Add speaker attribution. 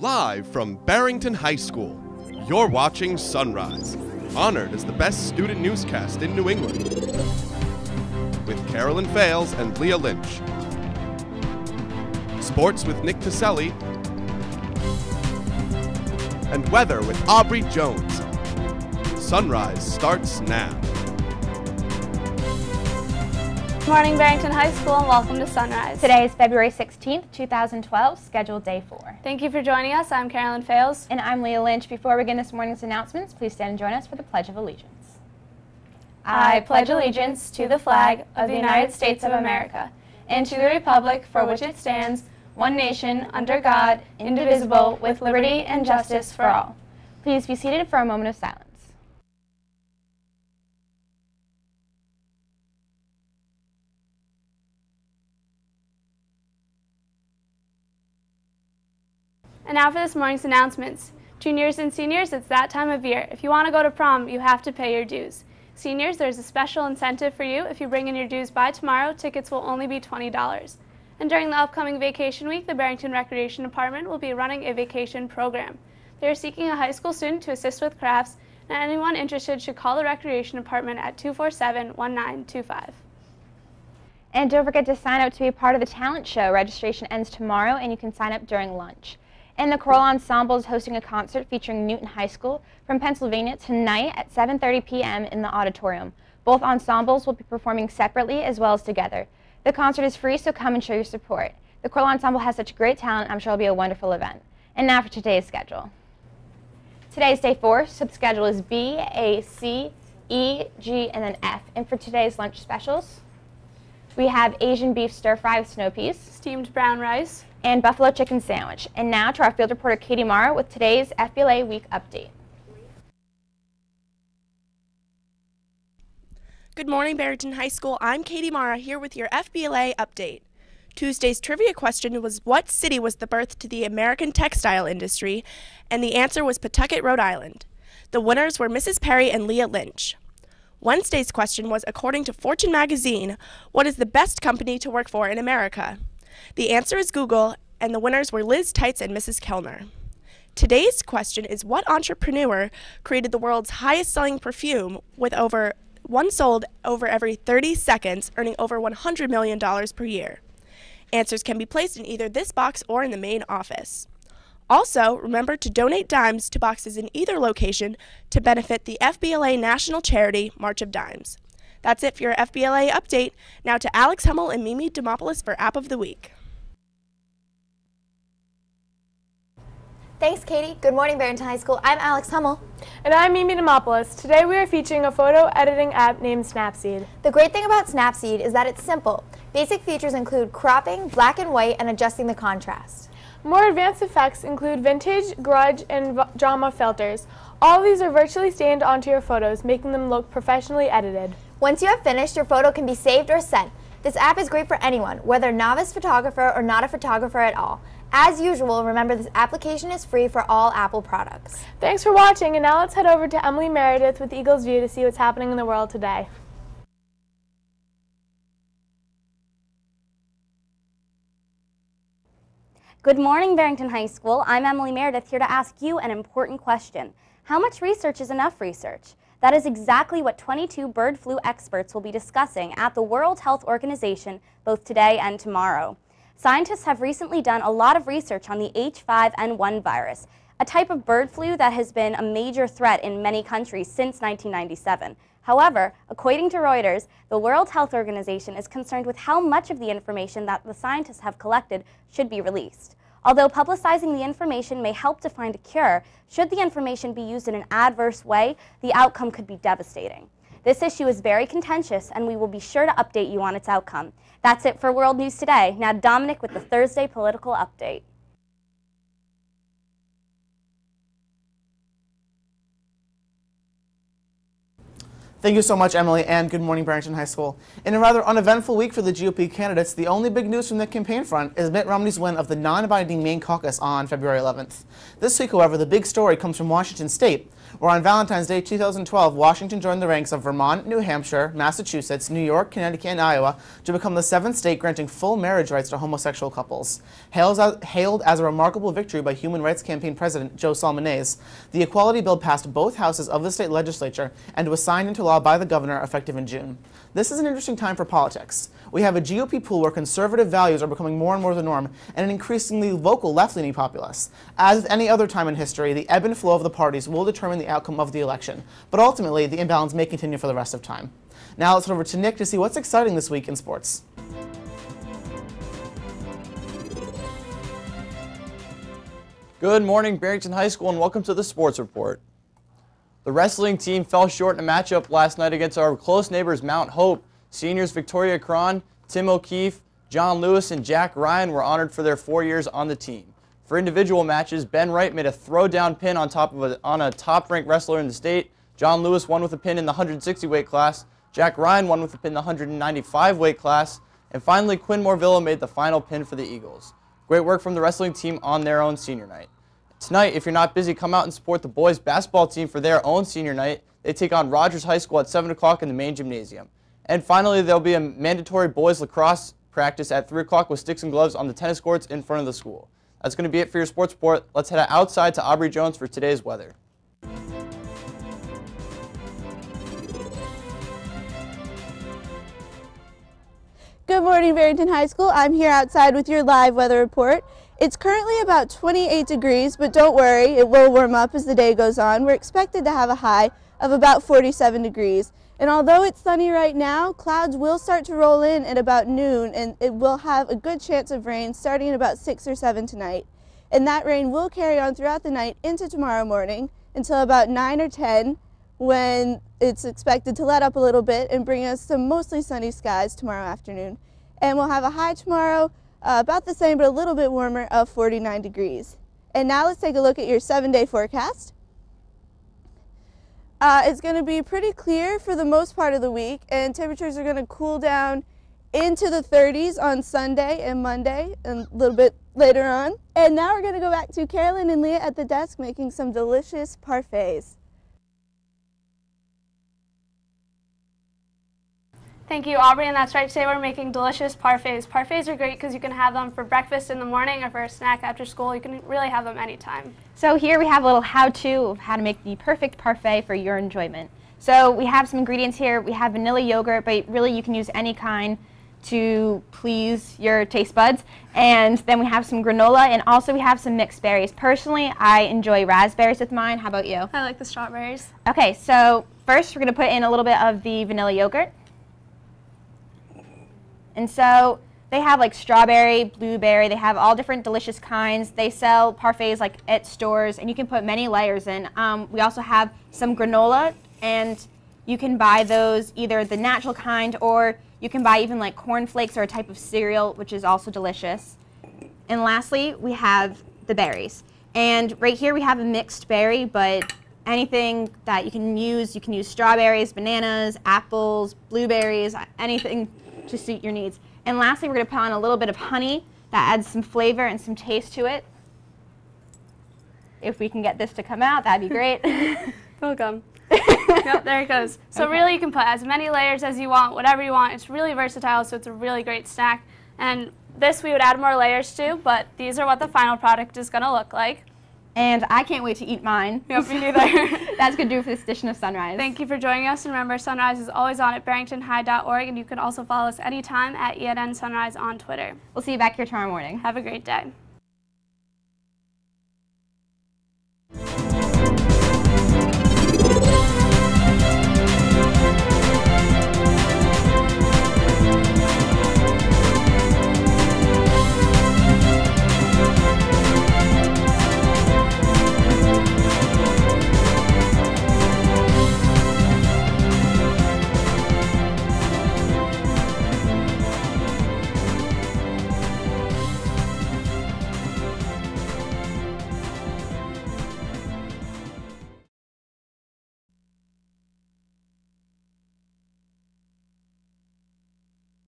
Speaker 1: Live from Barrington High School, you're watching Sunrise, honored as the best student newscast in New England, with Carolyn Fales and Leah Lynch. Sports with Nick Taselli, and weather with Aubrey Jones. Sunrise starts now.
Speaker 2: Good morning, Barrington High School, and welcome to Sunrise.
Speaker 3: Today is February 16th, 2012, scheduled day 4.
Speaker 2: Thank you for joining us. I'm Carolyn Fales.
Speaker 3: And I'm Leah Lynch. Before we begin this morning's announcements, please stand and join us for the Pledge of Allegiance.
Speaker 2: I pledge allegiance to the flag of the United States of America and to the republic for which it stands, one nation, under God, indivisible, with liberty and justice for all.
Speaker 3: Please be seated for a moment of silence.
Speaker 2: And now for this morning's announcements. Juniors and seniors, it's that time of year. If you want to go to prom, you have to pay your dues. Seniors, there's a special incentive for you. If you bring in your dues by tomorrow, tickets will only be $20. And during the upcoming vacation week, the Barrington Recreation Department will be running a vacation program. They are seeking a high school student to assist with crafts, and anyone interested should call the Recreation Department at 247-1925.
Speaker 3: And don't forget to sign up to be a part of the talent show. Registration ends tomorrow, and you can sign up during lunch. And the Choral Ensemble is hosting a concert featuring Newton High School from Pennsylvania tonight at 7:30 p.m. in the auditorium. Both ensembles will be performing separately as well as together. The concert is free, so come and show your support. The Choral Ensemble has such great talent, I'm sure it'll be a wonderful event. And now for today's schedule. Today's day 4, so the schedule is B, A, C, E, G, and then F. And for today's lunch specials, we have Asian beef stir fry with snow peas,
Speaker 2: Steamed brown rice,
Speaker 3: and buffalo chicken sandwich. And now to our field reporter Katie Mara with today's FBLA week update.
Speaker 4: Good morning, Barrington High School. I'm Katie Mara here with your FBLA update. Tuesday's trivia question was, what city was the birth to the American textile industry? And the answer was Pawtucket, Rhode Island. The winners were Mrs. Perry and Leah Lynch. Wednesday's question was, according to Fortune magazine, what is the best company to work for in America? The answer is Google, and the winners were Liz Tights and Mrs. Kellner. Today's question is, what entrepreneur created the world's highest-selling perfume with one sold over every 30 seconds, earning over $100 million per year? Answers can be placed in either this box or in the main office. Also, remember to donate dimes to boxes in either location to benefit the FBLA National Charity March of Dimes. That's it for your FBLA update. Now to Alex Hummel and Mimi Demopoulos for App of the Week.
Speaker 5: Thanks, Katie. Good morning, Barrington High School. I'm Alex Hummel.
Speaker 6: And I'm Mimi Demopoulos. Today we are featuring a photo editing app named Snapseed.
Speaker 5: The great thing about Snapseed is that it's simple. Basic features include cropping, black and white, and adjusting the contrast.
Speaker 6: More advanced effects include vintage, grunge, and drama filters. All of these are virtually stained onto your photos, making them look professionally edited.
Speaker 5: Once you have finished, your photo can be saved or sent. This app is great for anyone, whether a novice photographer or not a photographer at all. As usual, remember this application is free for all Apple products.
Speaker 6: Thanks for watching, and now let's head over to Emily Meredith with Eagles View to see what's happening in the world today.
Speaker 7: Good morning, Barrington High School. I'm Emily Meredith here to ask you an important question. How much research is enough research? That is exactly what 22 bird flu experts will be discussing at the World Health Organization both today and tomorrow. Scientists have recently done a lot of research on the H5N1 virus, a type of bird flu that has been a major threat in many countries since 1997. However, according to Reuters, the World Health Organization is concerned with how much of the information that the scientists have collected should be released. Although publicizing the information may help to find a cure, should the information be used in an adverse way, the outcome could be devastating. This issue is very contentious, and we will be sure to update you on its outcome. That's it for World News Today. Now Dominic with the Thursday Political Update.
Speaker 8: Thank you so much, Emily, and good morning, Barrington High School. In a rather uneventful week for the GOP candidates, the only big news from the campaign front is Mitt Romney's win of the non-binding Maine caucus on February 11th. This week, however, the big story comes from Washington State, where on Valentine's Day 2012, Washington joined the ranks of Vermont, New Hampshire, Massachusetts, New York, Connecticut, and Iowa to become the 7th state granting full marriage rights to homosexual couples. Hailed as a remarkable victory by Human Rights Campaign President Joe Salmonese, the equality bill passed both houses of the state legislature and was signed into law by the governor effective in June. This is an interesting time for politics. We have a GOP pool where conservative values are becoming more and more the norm and an increasingly vocal left-leaning populace. As with any other time in history, the ebb and flow of the parties will determine the outcome of the election, but ultimately the imbalance may continue for the rest of time. Now let's head over to Nick to see what's exciting this week in sports.
Speaker 9: Good morning, Barrington High School, and welcome to the Sports Report. The wrestling team fell short in a matchup last night against our close neighbors Mount Hope. Seniors Victoria Cron, Tim O'Keefe, John Lewis, and Jack Ryan were honored for their 4 years on the team. For individual matches, Ben Wright made a throwdown pin on a top-ranked wrestler in the state. John Lewis won with a pin in the 160 weight class. Jack Ryan won with a pin in the 195 weight class. And finally, Quinn Morvillo made the final pin for the Eagles. Great work from the wrestling team on their own senior night. Tonight, if you're not busy, come out and support the boys basketball team for their own senior night. They take on Rogers High School at 7 o'clock in the main gymnasium. And finally, there'll be a mandatory boys lacrosse practice at 3 o'clock with sticks and gloves on the tennis courts in front of the school. That's going to be it for your sports report. Let's head outside to Aubrey Jones for today's weather.
Speaker 10: Good morning, Barrington High School. I'm here outside with your live weather report. It's currently about 28 degrees, but don't worry, it will warm up as the day goes on. We're expected to have a high of about 47 degrees. And although it's sunny right now, clouds will start to roll in at about noon, and it will have a good chance of rain starting at about 6 or 7 tonight. And that rain will carry on throughout the night into tomorrow morning until about 9 or 10, when it's expected to let up a little bit and bring us some mostly sunny skies tomorrow afternoon. And we'll have a high tomorrow, about the same but a little bit warmer, of 49 degrees. And now let's take a look at your 7-day forecast. It's going to be pretty clear for the most part of the week, and temperatures are going to cool down into the 30s on Sunday and Monday and a little bit later on. And now we're going to go back to Carolyn and Leah at the desk making some delicious parfaits.
Speaker 2: Thank you, Aubrey, and that's right. Today we're making delicious parfaits. Parfaits are great because you can have them for breakfast in the morning or for a snack after school. You can really have them anytime.
Speaker 3: So here we have a little how-to of how to make the perfect parfait for your enjoyment. So we have some ingredients here. We have vanilla yogurt, but really you can use any kind to please your taste buds. And then we have some granola, and also we have some mixed berries. Personally, I enjoy raspberries with mine. How about you?
Speaker 2: I like the strawberries.
Speaker 3: Okay, so first we're going to put in a little bit of the vanilla yogurt. And so they have like strawberry, blueberry, they have all different delicious kinds. They sell parfaits like at stores, and you can put many layers in. We also have some granola, and you can buy those either the natural kind, or you can buy even like corn flakes or a type of cereal, which is also delicious. And lastly, we have the berries. And right here we have a mixed berry, but anything that you can use strawberries, bananas, apples, blueberries, anything to suit your needs. And lastly, we're going to put on a little bit of honey that adds some flavor and some taste to it. If we can get this to come out, that'd be great.
Speaker 2: It'll come. Yep, there it goes. So really you can put as many layers as you want, whatever you want. It's really versatile, so it's a really great snack. And this we would add more layers to, but these are what the final product is going to look like.
Speaker 3: And I can't wait to eat mine.
Speaker 2: Yep, me neither.
Speaker 3: That's going to do it for this edition of Sunrise.
Speaker 2: Thank you for joining us. And remember, Sunrise is always on at barringtonhigh.org, and you can also follow us anytime at ENN Sunrise on Twitter.
Speaker 3: We'll see you back here tomorrow morning.
Speaker 2: Have a great day.